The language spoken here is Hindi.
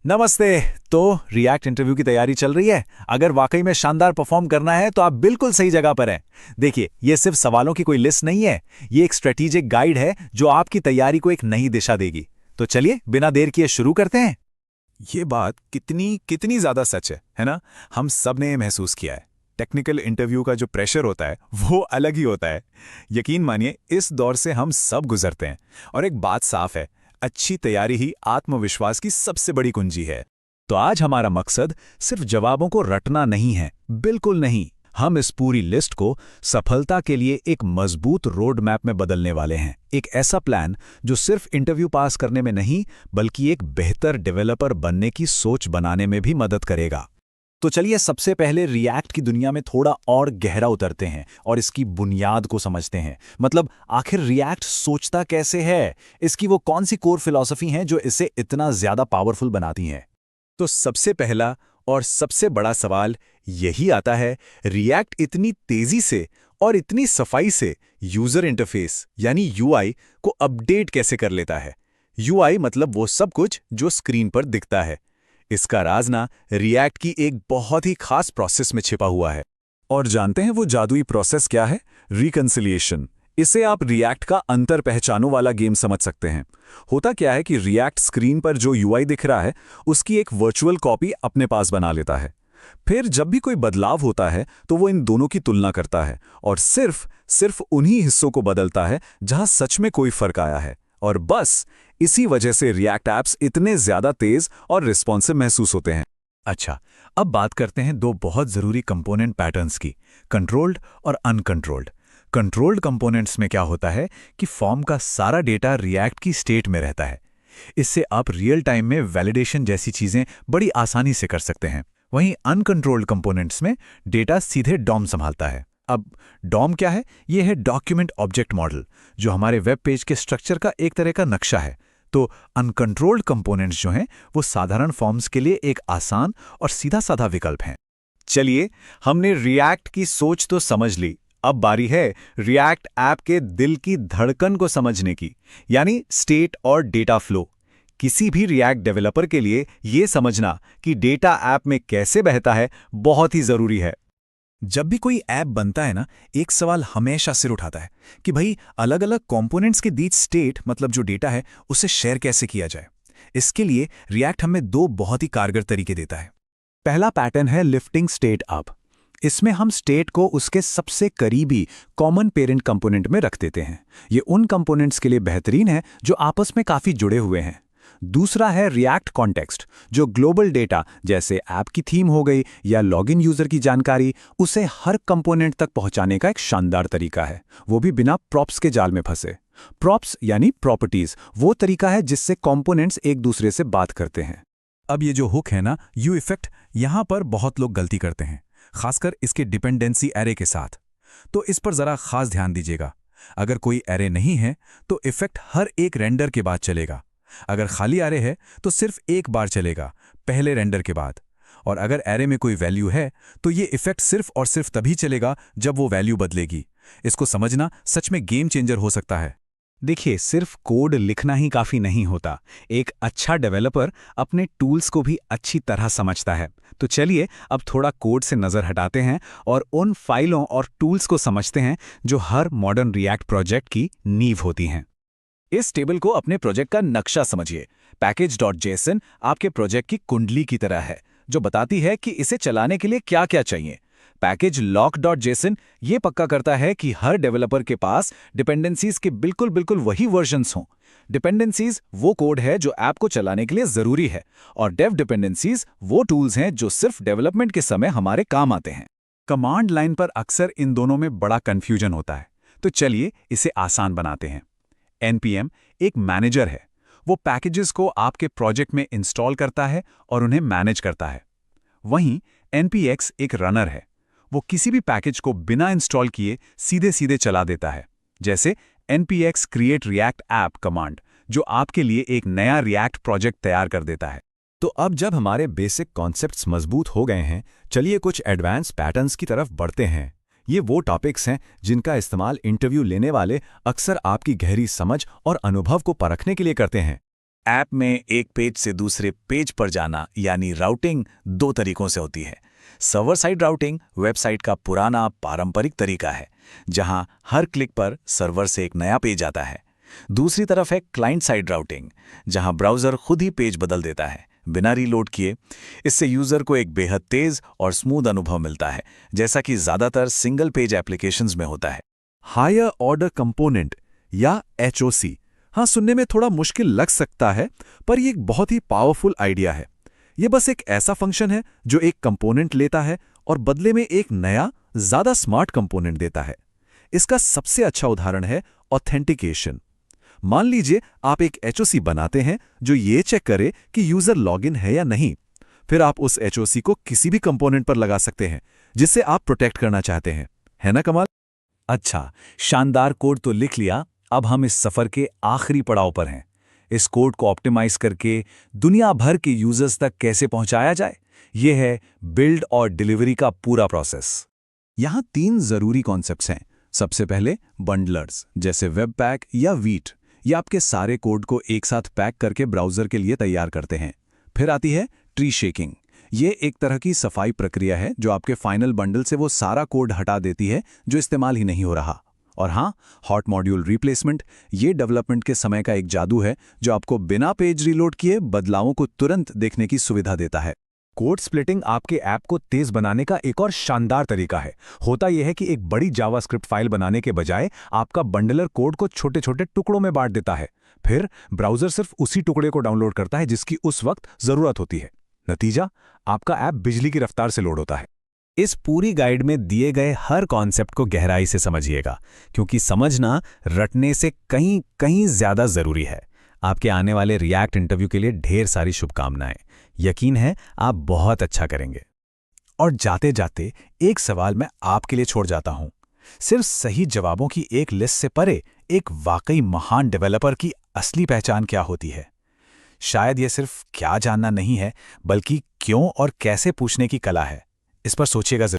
नमस्ते। तो रिएक्ट इंटरव्यू की तैयारी चल रही है। अगर वाकई में शानदार परफॉर्म करना है तो आप बिल्कुल सही जगह पर हैं। देखिए, ये सिर्फ सवालों की कोई लिस्ट नहीं है, ये एक स्ट्रेटेजिक गाइड है जो आपकी तैयारी को एक नई दिशा देगी। तो चलिए बिना देर किए शुरू करते हैं। ये बात कितनी कितनी ज्यादा सच है ना? हम सब ने ये महसूस किया है। टेक्निकल इंटरव्यू का जो प्रेशर होता है वो अलग ही होता है। यकीन मानिए, इस दौर से हम सब गुजरते हैं। और एक बात साफ है, अच्छी तैयारी ही आत्मविश्वास की सबसे बड़ी कुंजी है। तो आज हमारा मकसद सिर्फ जवाबों को रटना नहीं है, बिल्कुल नहीं। हम इस पूरी लिस्ट को सफलता के लिए एक मजबूत रोड मैप में बदलने वाले हैं। एक ऐसा प्लान जो सिर्फ इंटरव्यू पास करने में नहीं, बल्कि एक बेहतर डेवलपर बनने की सोच बनाने में भी मदद करेगा। तो चलिए सबसे पहले रिएक्ट की दुनिया में थोड़ा और गहरा उतरते हैं और इसकी बुनियाद को समझते हैं। मतलब आखिर रिएक्ट सोचता कैसे है, इसकी वो कौन सी कोर फिलॉसफी हैं जो इसे इतना ज्यादा पावरफुल बनाती हैं। तो सबसे पहला और सबसे बड़ा सवाल यही आता है, रिएक्ट इतनी तेजी से और इतनी सफाई से यूजर इंटरफेस यानी यूआई को अपडेट कैसे कर लेता है? यूआई मतलब वो सब कुछ जो स्क्रीन पर दिखता है। इसका राज ना रिएक्ट की एक बहुत ही खास प्रोसेस में छिपा हुआ है। और जानते हैं वो जादुई प्रोसेस क्या है? रिकंसिलिएशन। इसे आप रिएक्ट का अंतर पहचानों वाला गेम समझ सकते हैं। होता क्या है कि रिएक्ट स्क्रीन पर जो यूआई दिख रहा है उसकी एक वर्चुअल कॉपी अपने पास बना लेता है। फिर जब भी कोई बदलाव होता है तो वो इन दोनों की तुलना करता है और सिर्फ उन्हीं हिस्सों को बदलता है जहां सच में कोई फर्क आया है। और बस इसी वजह से रिएक्ट ऐप्स इतने ज्यादा तेज और रिस्पॉन्सिव महसूस होते हैं। अच्छा, अब बात करते हैं दो बहुत जरूरी कंपोनेंट पैटर्न्स की, कंट्रोल्ड और अनकंट्रोल्ड। कंट्रोल्ड कंपोनेंट्स में क्या होता है कि फॉर्म का सारा डेटा रिएक्ट की स्टेट में रहता है। इससे आप रियल टाइम में वैलिडेशन जैसी चीजें बड़ी आसानी से कर सकते हैं। वहीं अनकंट्रोल्ड कंपोनेंट्स में डेटा सीधे डॉम संभालता है। अब डॉम क्या है? यह है डॉक्यूमेंट ऑब्जेक्ट मॉडल, जो हमारे वेब पेज के स्ट्रक्चर का एक तरह का नक्शा है। तो अनकंट्रोल्ड कंपोनेंट्स जो हैं वो साधारण फॉर्म्स के लिए एक आसान और सीधा साधा विकल्प हैं। चलिए, हमने रिएक्ट की सोच तो समझ ली। अब बारी है रिएक्ट ऐप के दिल की धड़कन को समझने की, यानी स्टेट और डेटा फ्लो। किसी भी रिएक्ट डेवलपर के लिए यह समझना कि डेटा ऐप में कैसे बहता है बहुत ही जरूरी है। जब भी कोई ऐप बनता है ना, एक सवाल हमेशा सिर उठाता है कि भाई अलग अलग कंपोनेंट्स के बीच स्टेट मतलब जो डेटा है उसे शेयर कैसे किया जाए। इसके लिए रिएक्ट हमें दो बहुत ही कारगर तरीके देता है। पहला पैटर्न है लिफ्टिंग स्टेट अप। इसमें हम स्टेट को उसके सबसे करीबी कॉमन पेरेंट कंपोनेंट में रख देते हैं। ये उन कंपोनेंट्स के लिए बेहतरीन है जो आपस में काफी जुड़े हुए हैं। दूसरा है रिएक्ट कॉन्टेक्स्ट, जो ग्लोबल डेटा जैसे ऐप की थीम हो गई या लॉगिन यूजर की जानकारी, उसे हर कंपोनेंट तक पहुंचाने का एक शानदार तरीका है, वो भी बिना प्रॉप्स के जाल में फंसे। प्रॉप्स यानी प्रॉपर्टीज, वो तरीका है जिससे कंपोनेंट्स एक दूसरे से बात करते हैं। अब ये जो हुक है ना, यू इफेक्ट, यहां पर बहुत लोग गलती करते हैं, खासकर इसके डिपेंडेंसी एरे के साथ। तो इस पर जरा खास ध्यान दीजिएगा। अगर कोई एरे नहीं है तो इफेक्ट हर एक रेंडर के बाद चलेगा। अगर खाली एरे है तो सिर्फ एक बार चलेगा, पहले रेंडर के बाद। और अगर एरे में कोई वैल्यू है तो ये इफेक्ट सिर्फ और सिर्फ तभी चलेगा जब वो वैल्यू बदलेगी। इसको समझना सच में गेम चेंजर हो सकता है। देखिए, सिर्फ कोड लिखना ही काफी नहीं होता। एक अच्छा डेवलपर अपने टूल्स को भी अच्छी तरह समझता है। तो चलिए अब थोड़ा कोड से नजर हटाते हैं और उन फाइलों और टूल्स को समझते हैं जो हर मॉडर्न रिएक्ट प्रोजेक्ट की नींव होती हैं। इस टेबल को अपने प्रोजेक्ट का नक्शा समझिए। पैकेज.json आपके प्रोजेक्ट की कुंडली की तरह है, जो बताती है कि इसे चलाने के लिए क्या क्या चाहिए। पैकेज lock.json ये पक्का करता है कि हर डेवलपर के पास डिपेंडेंसीज के बिल्कुल वही वर्जन्स हों। डिपेंडेंसीज वो कोड है जो ऐप को चलाने के लिए जरूरी है, और डेव डिपेंडेंसीज वो टूल्स हैं जो सिर्फ डेवलपमेंट के समय हमारे काम आते हैं। कमांड लाइन पर अक्सर इन दोनों में बड़ा कंफ्यूजन होता है, तो चलिए इसे आसान बनाते हैं। npm एक मैनेजर है, वो पैकेजेस को आपके प्रोजेक्ट में इंस्टॉल करता है और उन्हें मैनेज करता है। वहीं npx एक रनर है, वो किसी भी पैकेज को बिना इंस्टॉल किए सीधे सीधे चला देता है, जैसे npx create react app command, जो आपके लिए एक नया रिएक्ट प्रोजेक्ट तैयार कर देता है। तो अब जब हमारे बेसिक कॉन्सेप्ट्स मजबूत हो गए हैं, चलिए कुछ एडवांस पैटर्न्स की तरफ बढ़ते हैं। ये वो टॉपिक्स हैं जिनका इस्तेमाल इंटरव्यू लेने वाले अक्सर आपकी गहरी समझ और अनुभव को परखने के लिए करते हैं। ऐप में एक पेज से दूसरे पेज पर जाना यानी राउटिंग दो तरीकों से होती है। सर्वर साइड राउटिंग वेबसाइट का पुराना पारंपरिक तरीका है, जहां हर क्लिक पर सर्वर से एक नया पेज आता है। दूसरी तरफ है क्लाइंट साइड राउटिंग, जहां ब्राउज़र खुद ही पेज बदल देता है बिना रीलोड किए। इससे यूज़र को एक बेहद तेज़ और स्मूथ अनुभव मिलता है, जैसा कि ज़्यादातर सिंगल पेज एप्लीकेशंस में होता है। हायर ऑर्डर कंपोनेंट या HOC, हाँ, सुनने में थोड़ा मुश्किल लग सकता है, पर ये एक बहुत ही पावरफुल आइडिया है। ये बस एक ऐसा फंक्शन है जो एक कंपोनेंट लेता है और बदले में एक नया, ज़्यादा स्मार्ट कंपोनेंट देता है। इसका सबसे अच्छा उदाहरण है ऑथेंटिकेशन। मान लीजिए आप एक HOC बनाते हैं जो ये चेक करे कि यूज़र लॉगिन है या नहीं। फिर आप उस HOC को किसी भी कंपोनेंट पर लगा सकते हैं जिससे आप प्रोटेक्ट करना चाहते हैं। है ना कमाल? अच्छा, शानदार कोड तो लिख लिया। अब हम इस सफ़र के आखिरी पड़ाव पर हैं। इस कोड को ऑप्टिमाइज करके दुनिया भर के यूजर्स तक कैसे पहुंचाया जाए, ये है बिल्ड और डिलीवरी का पूरा प्रोसेस। यहाँ 3 ज़रूरी कॉन्सेप्ट्स हैं। सबसे पहले बंडलर्स, जैसे वेब पैक या वीट। ये आपके सारे कोड को एक साथ पैक करके ब्राउज़र के लिए तैयार करते हैं। फिर आती है ट्री शेकिंग। ये एक तरह की सफाई प्रक्रिया है जो आपके फाइनल बंडल से वो सारा कोड हटा देती है जो इस्तेमाल ही नहीं हो रहा। और हाँ, हॉट मॉड्यूल रिप्लेसमेंट, ये डेवलपमेंट के समय का एक जादू है जो आपको बिना पेज रीलोड किए बदलावों को तुरंत देखने की सुविधा देता है। कोड स्प्लिटिंग आपके ऐप को तेज बनाने का एक और शानदार तरीका है। होता यह है कि एक बड़ी जावास्क्रिप्ट फाइल बनाने के बजाय आपका बंडलर कोड को छोटे छोटे टुकड़ों में बांट देता है। फिर ब्राउज़र सिर्फ उसी टुकड़े को डाउनलोड करता है जिसकी उस वक्त ज़रूरत होती है। नतीजा, आपका ऐप बिजली की रफ्तार से लोड होता है। इस पूरी गाइड में दिए गए हर कॉन्सेप्ट को गहराई से समझिएगा, क्योंकि समझना रटने से कहीं कहीं ज़्यादा ज़रूरी है। आपके आने वाले रिएक्ट इंटरव्यू के लिए ढेर सारी शुभकामनाएं। यकीन है आप बहुत अच्छा करेंगे। और जाते जाते एक सवाल मैं आपके लिए छोड़ जाता हूं। सिर्फ सही जवाबों की एक लिस्ट से परे एक वाकई महान डेवलपर की असली पहचान क्या होती है? शायद यह सिर्फ क्या जानना नहीं है, बल्कि क्यों और कैसे पूछने की कला है। इस पर सोचिएगा जरूर।